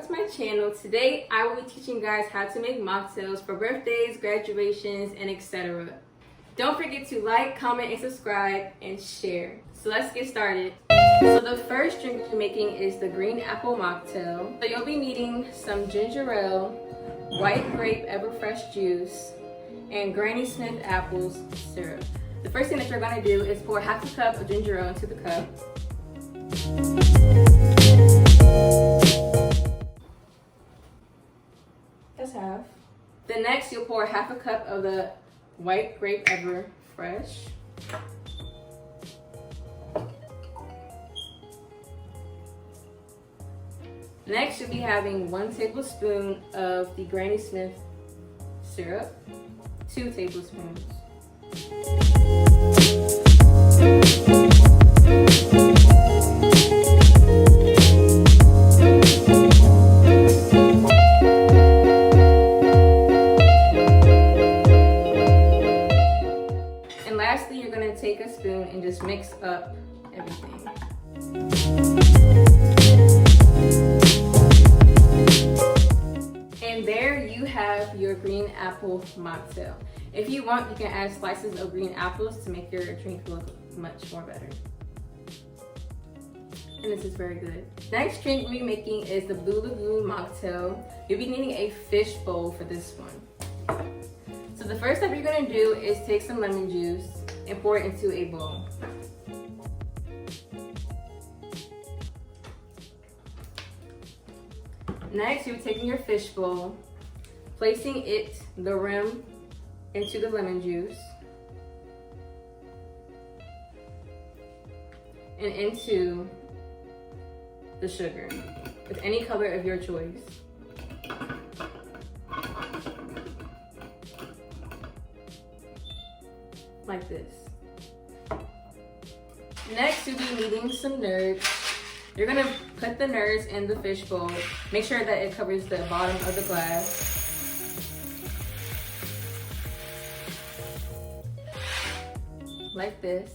to my channel. Today I will be teaching you guys how to make mocktails for birthdays, graduations, and etc. Don't forget to like, comment, and subscribe, and share. So let's get started. So the first drink we're making is the green apple mocktail. So you'll be needing some ginger ale, white grape Everfresh juice, and Granny Smith apples syrup. The first thing that you're going to do is pour half a cup of ginger ale into the cup. That's half. Then next you'll pour half a cup of the white grape Everfresh. Next you'll be having 1 tablespoon of the Granny Smith syrup, 2 tablespoons. And lastly, you're going to take a spoon and just mix up everything. And there you have your green apple mocktail. If you want, you can add slices of green apples to make your drink look much more better. And this is very good. Next drink we'll be making is the Blue Lagoon mocktail. You'll be needing a fish bowl for this one. So the first step you're gonna do is take some lemon juice and pour it into a bowl. Next, you're taking your fish bowl, placing the rim into the lemon juice and into the sugar with any color of your choice. Like this. Next, you'll be needing some nerds. You're gonna put the nerds in the fish bowl. Make sure that it covers the bottom of the glass. Like this.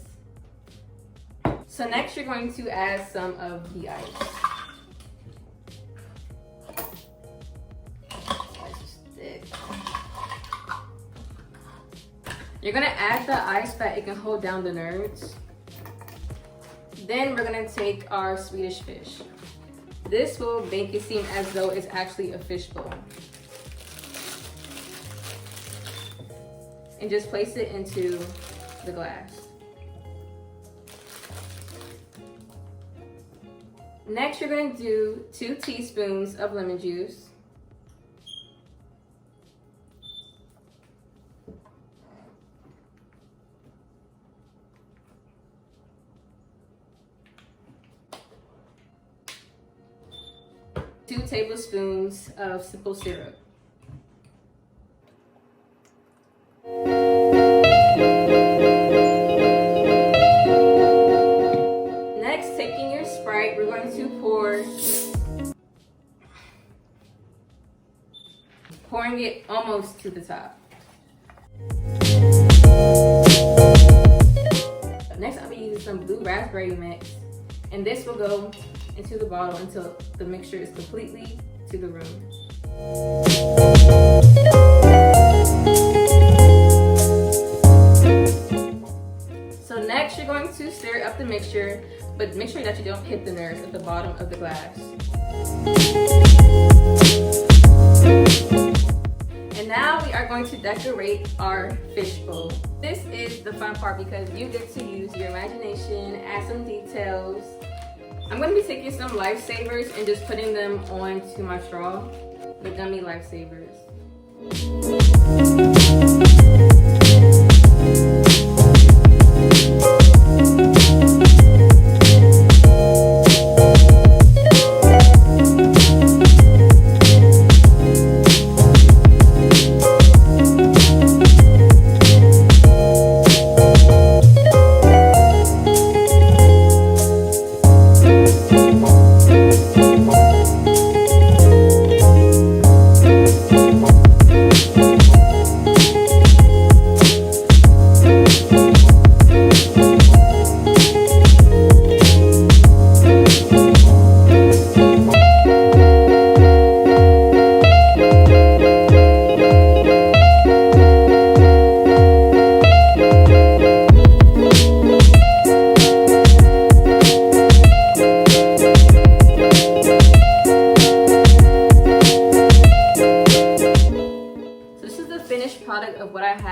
So next you're going to add some of the ice. You're gonna add the ice so that it can hold down the nerds. Then we're gonna take our Swedish fish. This will make it seem as though it's actually a fish bowl. And just place it into the glass. Next, you're gonna do 2 teaspoons of lemon juice. Two tablespoons of simple syrup. Next, taking your Sprite, we're going to pouring it almost to the top. Next, I'll be using some blue raspberry mix, and this will go into the bottle until the mixture is completely to the room. So next you're going to stir up the mixture, but make sure that you don't hit the nerds at the bottom of the glass. And now we are going to decorate our fish bowl. This is the fun part because you get to use your imagination, add some details. I'm going to be taking some lifesavers and just putting them onto my straw, the gummy lifesavers.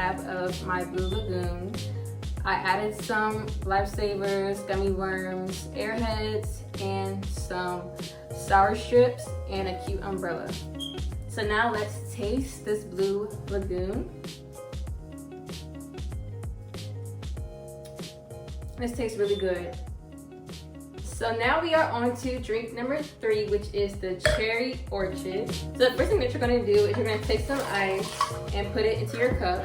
half of my Blue Lagoon. I added some lifesavers, gummy worms, airheads, and some sour strips and a cute umbrella. So now let's taste this Blue Lagoon. This tastes really good. So now we are on to drink number 3, which is the Cherry Orchid. So the first thing that you're gonna do is you're gonna take some ice and put it into your cup.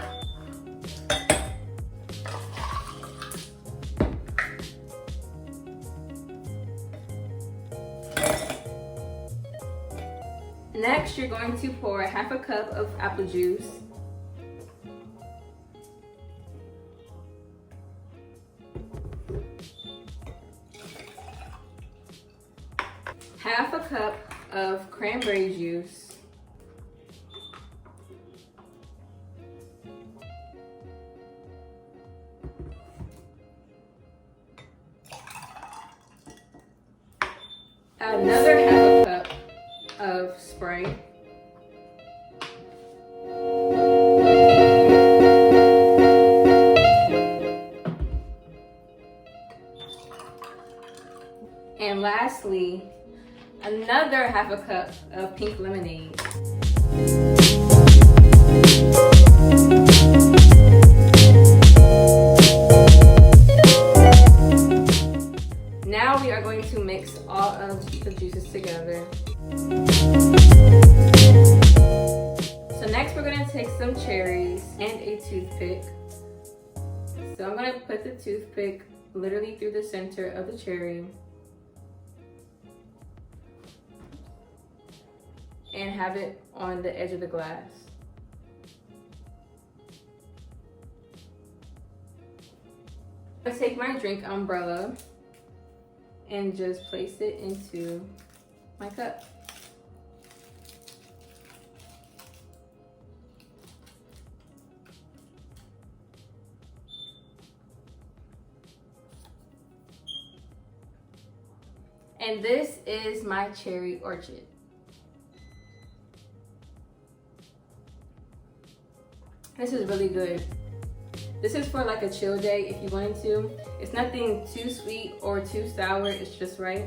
Next, you're going to pour half a cup of apple juice. Half a cup of cranberry juice. Another half a cup of Sprite. And lastly, another half a cup of pink lemonade. Now we are going to mix all of the juices together. So next we're going to take some cherries and a toothpick. So I'm going to put the toothpick literally through the center of the cherry and have it on the edge of the glass. I take my drink umbrella and just place it into my cup. And this is my Cherry Orchid. This is really good. This is for like a chill day if you wanted to. It's nothing too sweet or too sour, it's just right.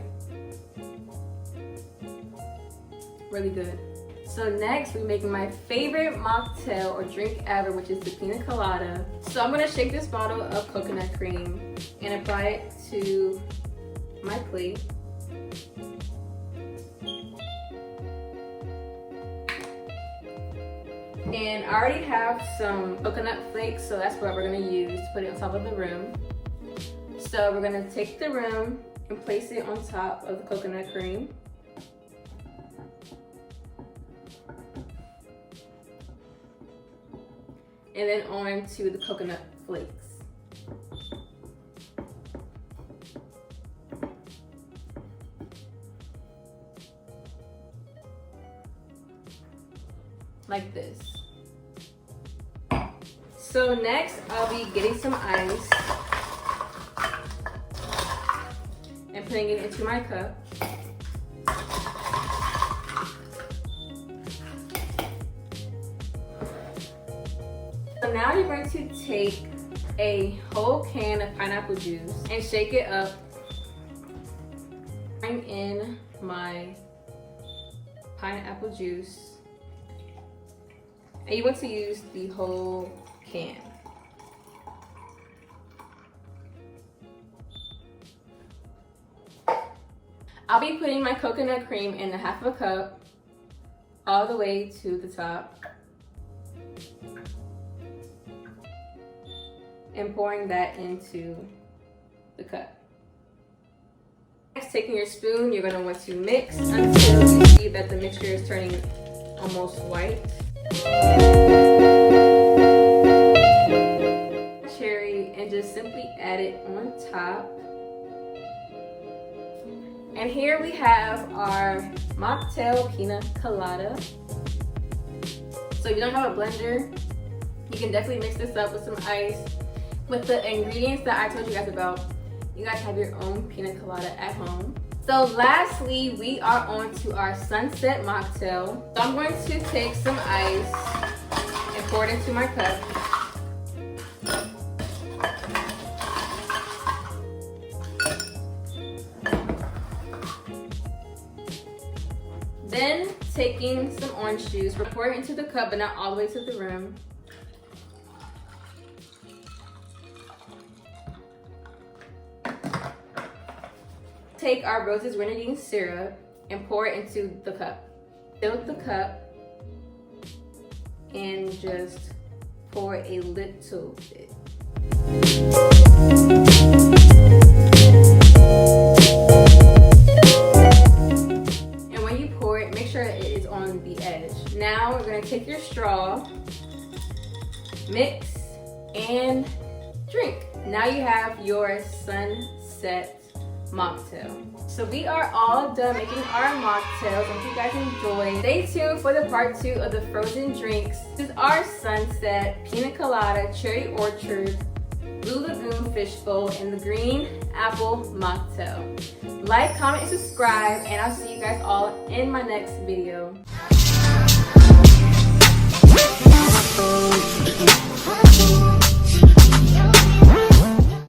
Really good. So next we're making my favorite mocktail or drink ever, which is the Pina Colada. So I'm gonna shake this bottle of coconut cream and apply it to my plate. And I already have some coconut flakes, so that's what we're gonna use to put it on top of the rim. So we're gonna take the rim and place it on top of the coconut cream. And then on to the coconut flakes. Like this. So next I'll be getting some ice and putting it into my cup. So now you're going to take a whole can of pineapple juice and shake it up. I'm in my pineapple juice. And you want to use the whole can. I'll be putting my coconut cream in a half a cup all the way to the top and pouring that into the cup. Next, taking your spoon, you're gonna want to mix until you see that the mixture is turning almost white. Cherry and just simply add it on top. And here we have our mocktail Pina Colada. So if you don't have a blender, you can definitely mix this up with some ice. With the ingredients that I told you guys about, you guys have your own Pina Colada at home. So lastly, we are on to our sunset mocktail. So I'm going to take some ice and pour it into my cup. Then taking some orange juice, pour it into the cup, but not all the way to the rim. Take our roses grenadine syrup and pour it into the cup. Fill the cup and just pour a little bit. And when you pour it, make sure it is on the edge. Now we're gonna take your straw, mix, and drink. Now you have your sunset mocktail. So we are all done making our mocktails. I hope you guys enjoyed. Stay tuned for the part 2 of the frozen drinks. This is our sunset, Pina Colada, Cherry Orchard, Blue Lagoon Fishbowl, and the green apple mocktail. Like, comment, and subscribe, and I'll see you guys all in my next video.